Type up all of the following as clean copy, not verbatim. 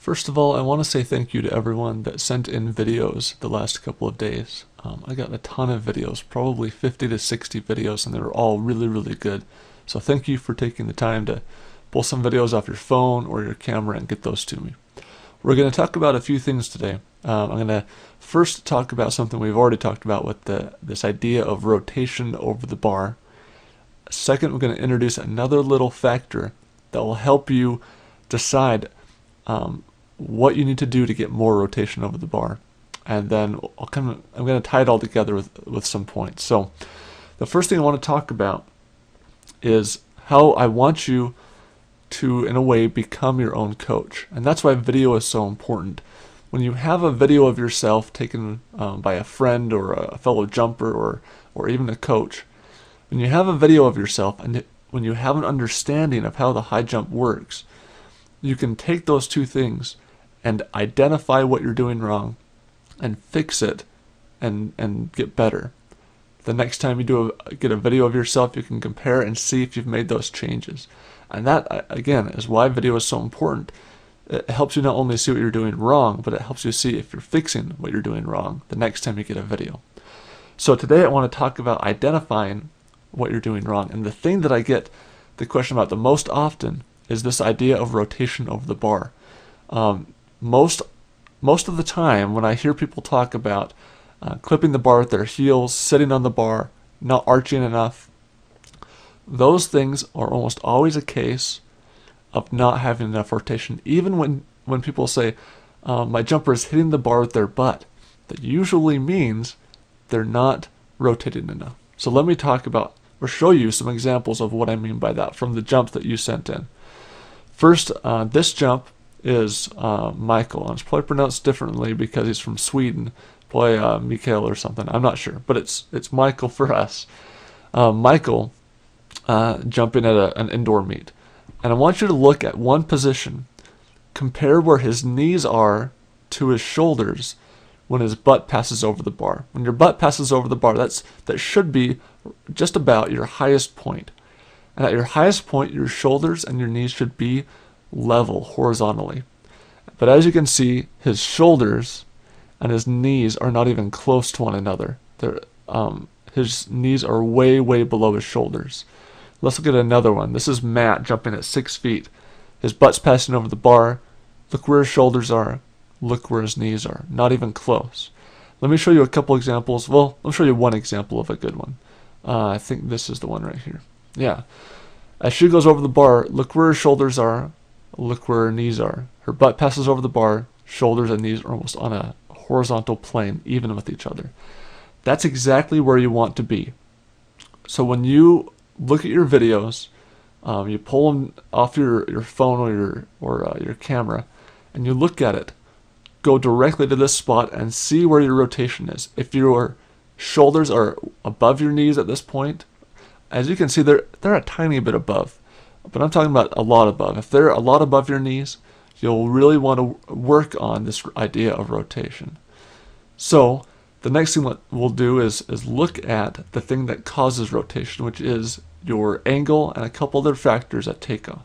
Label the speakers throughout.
Speaker 1: First of all, I want to say thank you to everyone that sent in videos the last couple of days. I got a ton of videos, probably 50 to 60 videos, and they were all really, really good. So thank you for taking the time to pull some videos off your phone or your camera and get those to me. We're going to talk about a few things today. I'm going to first talk about something we've already talked about with this idea of rotation over the bar. Second, we're going to introduce another little factor that will help you decide what you need to do to get more rotation over the bar. And then I'm going to tie it all together with some points. So the first thing I want to talk about is how I want you to, in a way, become your own coach. And that's why video is so important. When you have a video of yourself taken by a friend or a fellow jumper or even a coach, when you have a video of yourself and when you have an understanding of how the high jump works, you can take those two things and identify what you're doing wrong and fix it and get better. The next time you get a video of yourself, you can compare and see if you've made those changes. And that, again, is why video is so important. It helps you not only see what you're doing wrong, but it helps you see if you're fixing what you're doing wrong the next time you get a video. So today I want to talk about identifying what you're doing wrong. And the thing that I get the question about the most often is this idea of rotation over the bar. Most of the time when I hear people talk about clipping the bar with their heels, sitting on the bar, not arching enough, those things are almost always a case of not having enough rotation. Even when people say, my jumper is hitting the bar with their butt, that usually means they're not rotating enough. So let me talk about or show you some examples of what I mean by that from the jumps that you sent in. First, this jump is Michael, and it's probably pronounced differently because he's from Sweden, probably Mikael or something. I'm not sure, but it's Michael for us. Michael jumping at an indoor meet, and I want you to look at one position, compare where his knees are to his shoulders when his butt passes over the bar. When your butt passes over the bar, that should be just about your highest point. And at your highest point, your shoulders and your knees should be level horizontally. But as you can see, his shoulders and his knees are not even close to one another. His knees are way, way below his shoulders. Let's look at another one. This is Matt jumping at 6 feet. His butt's passing over the bar. Look where his shoulders are. Look where his knees are. Not even close. Let me show you a couple examples. Well, I'll show you one example of a good one. I think this is the one right here. Yeah. As she goes over the bar, look where her shoulders are. Look where her knees are. Her butt passes over the bar. Shoulders and knees are almost on a horizontal plane, even with each other. That's exactly where you want to be. So when you look at your videos, you pull them off your phone or your camera, and you look at it, go directly to this spot and see where your rotation is. If your shoulders are above your knees at this point, as you can see, they're a tiny bit above, but I'm talking about a lot above. If they're a lot above your knees, you'll really want to work on this idea of rotation. So the next thing that we'll do is look at the thing that causes rotation, which is your angle and a couple other factors at takeoff.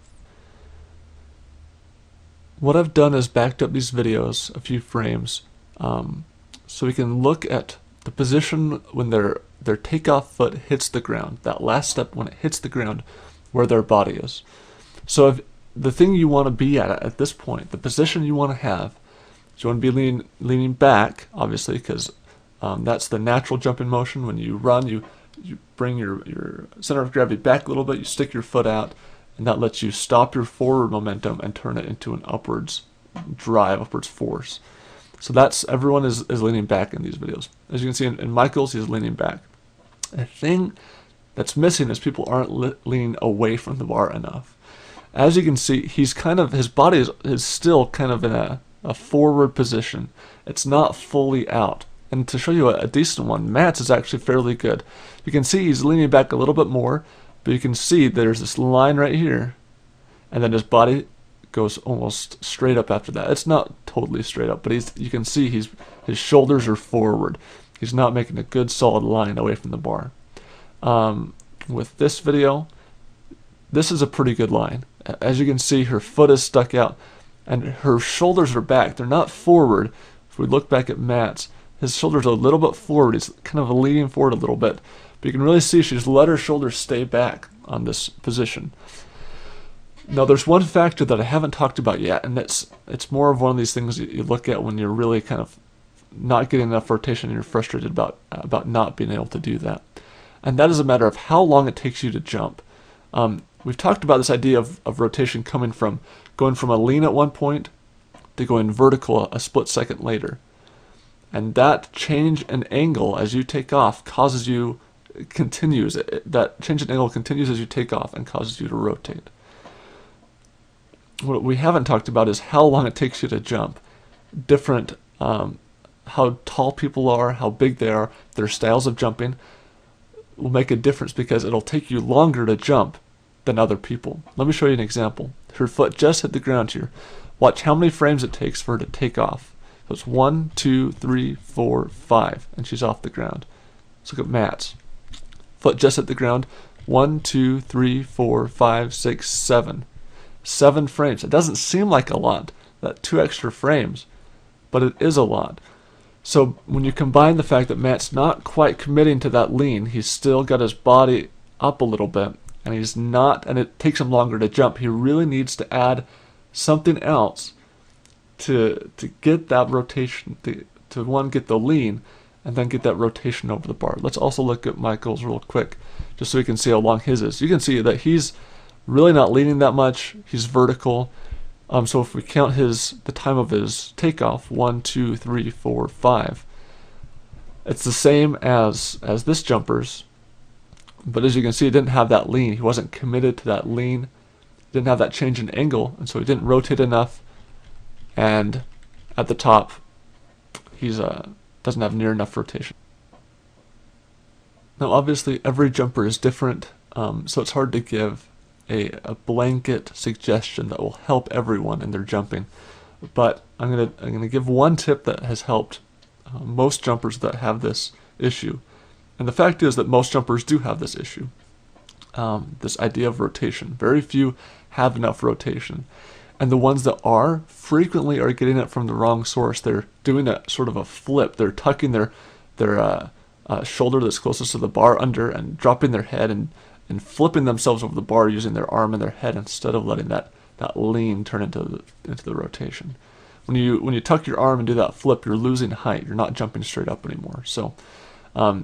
Speaker 1: What I've done is backed up these videos a few frames so we can look at the position when their takeoff foot hits the ground, that last step when it hits the ground, where their body is. So if the thing you want to be at this point, the position you want to have, is you want to be leaning back, obviously, because that's the natural jumping motion. When you run, you bring your center of gravity back a little bit, you stick your foot out, and that lets you stop your forward momentum and turn it into an upwards drive, upwards force. So everyone is leaning back in these videos. As you can see in Michael's, he's leaning back. The thing that's missing is people aren't leaning away from the bar enough. As you can see, his body is still kind of in a forward position. It's not fully out. And to show you a decent one, Matt's is actually fairly good. You can see he's leaning back a little bit more, but you can see there's this line right here, and then his body goes almost straight up after that. It's not totally straight up, but you can see his shoulders are forward. He's not making a good solid line away from the bar. With this video, this is a pretty good line. As you can see, her foot is stuck out. and her shoulders are back. They're not forward. If we look back at Matt's, his shoulders are a little bit forward. He's kind of leaning forward a little bit. But you can really see she's let her shoulders stay back on this position. Now there's one factor that I haven't talked about yet, and it's more of one of these things you look at when you're really kind of not getting enough rotation and you're frustrated about not being able to do that. And that is a matter of how long it takes you to jump. We've talked about this idea of rotation going from a lean at one point to going vertical a split second later. And that change in angle as you take off continues. That change in angle continues as you take off and causes you to rotate. What we haven't talked about is how long it takes you to jump. How tall people are, how big they are, their styles of jumping will make a difference because it'll take you longer to jump than other people. Let me show you an example. Her foot just hit the ground here. Watch how many frames it takes for her to take off. So it's 1, 2, 3, 4, 5, and she's off the ground. Let's look at Matt's. Foot just hit the ground. 1, 2, 3, 4, 5, 6, 7. 7 frames. It doesn't seem like a lot, that 2 extra frames, but it is a lot. So when you combine the fact that Matt's not quite committing to that lean, he's still got his body up a little bit, and it takes him longer to jump. He really needs to add something else to get that rotation, to one, get the lean, and then get that rotation over the bar. Let's also look at Michael's real quick, just so we can see how long his is. You can see that he's really not leaning that much. He's vertical. So if we count the time of his takeoff, 1, 2, 3, 4, 5, it's the same as this jumper's. But as you can see, it didn't have that lean. He wasn't committed to that lean. Didn't have that change in angle, and so he didn't rotate enough. And at the top, he's doesn't have near enough rotation. Now, obviously, every jumper is different, so it's hard to give a blanket suggestion that will help everyone in their jumping. But I'm gonna give one tip that has helped most jumpers that have this issue. And the fact is that most jumpers do have this issue. This idea of rotation. Very few have enough rotation. And the ones that frequently are getting it from the wrong source. They're doing a sort of a flip. They're tucking their shoulder that's closest to the bar under and dropping their head and flipping themselves over the bar using their arm and their head instead of letting that lean turn into the rotation. When you tuck your arm and do that flip, you're losing height. You're not jumping straight up anymore. So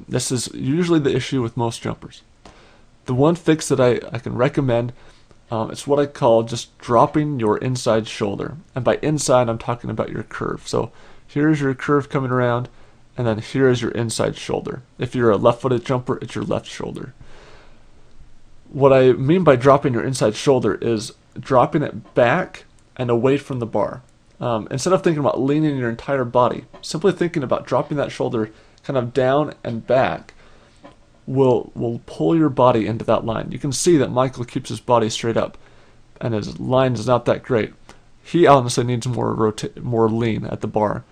Speaker 1: this is usually the issue with most jumpers. The one fix that I can recommend, it's what I call just dropping your inside shoulder. And by inside, I'm talking about your curve. So here's your curve coming around, and then here is your inside shoulder. If you're a left-footed jumper, it's your left shoulder. What I mean by dropping your inside shoulder is dropping it back and away from the bar. Instead of thinking about leaning your entire body, simply thinking about dropping that shoulder kind of down and back will pull your body into that line. You can see that Michael keeps his body straight up, and his line is not that great. He honestly needs more lean at the bar.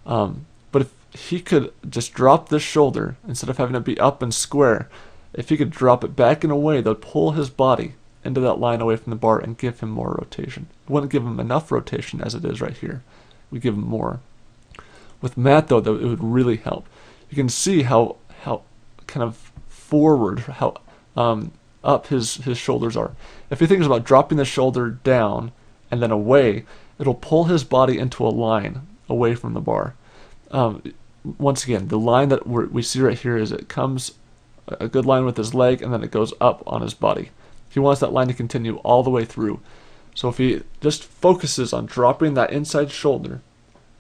Speaker 1: But if he could just drop this shoulder, instead of having it be up and square, if he could drop it back and away, that would pull his body into that line away from the bar and give him more rotation. It wouldn't give him enough rotation as it is right here. We give him more. With Matt, though, it would really help. You can see how kind of forward, how up his shoulders are. If he thinks about dropping the shoulder down and then away, it'll pull his body into a line away from the bar. Once again, the line that we see right here is it comes a good line with his leg, and then it goes up on his body. He wants that line to continue all the way through. So if he just focuses on dropping that inside shoulder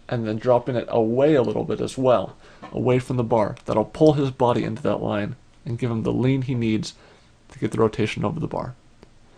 Speaker 1: and then dropping it away a little bit as well, away from the bar, that'll pull his body into that line and give him the lean he needs to get the rotation over the bar.